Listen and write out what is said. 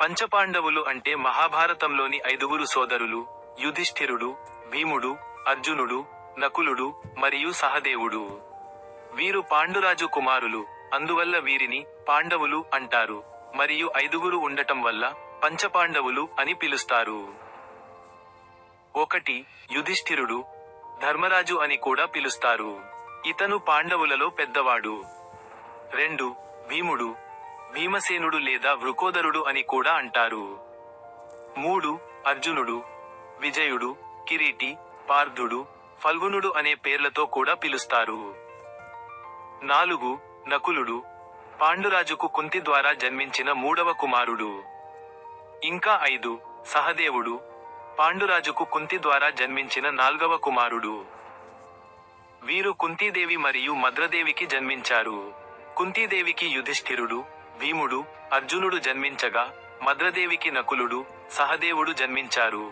పంచపాండవులు అంటే మహాభారతంలోని 5 సోదరులు: యుధిష్ఠిరుడు, భీముడు, అర్జునుడు, నకులుడు మరియు సహదేవుడు. వీరు పాండురాజు కుమారులు, అందువల్ల వీరిని పాండవులు అంటారు. మరియు 5 ఉండటం వల్ల పంచపాండవులు అని పిలుస్తారు. 1. యుధిష్ఠిరుడు, ధర్మరాజు అని కూడా పిలుస్తారు. ఇతను పాండవులలో పెద్దవాడు. 2. భీముడు, భీమసేనుడు లేదా వృకోదరుడు అని కూడా అంటారు. 3. అర్జునుడు, విజయుడు, కిరీటి, పార్థుడు, ఫల్గునుడు అనే పేర్లతో కూడా పిలుస్తారు. 4. నకులుడు, పాండురాజుకు కుంతి ద్వారా జన్మించిన 3వ కుమారుడు. ఇంకా 5. సహదేవుడు, పాండురాజుకు కుంతి ద్వారా జన్మించిన 4వ కుమారుడు. వీరు కుంతీదేవి మరియు మద్రదేవికి జన్మించారు. కుంతీదేవికి యుధిష్ఠిరుడు, భీముడు, అర్జునుడు జన్మించగా, మద్రదేవికి నకులుడు, సహదేవుడు జన్మించారు.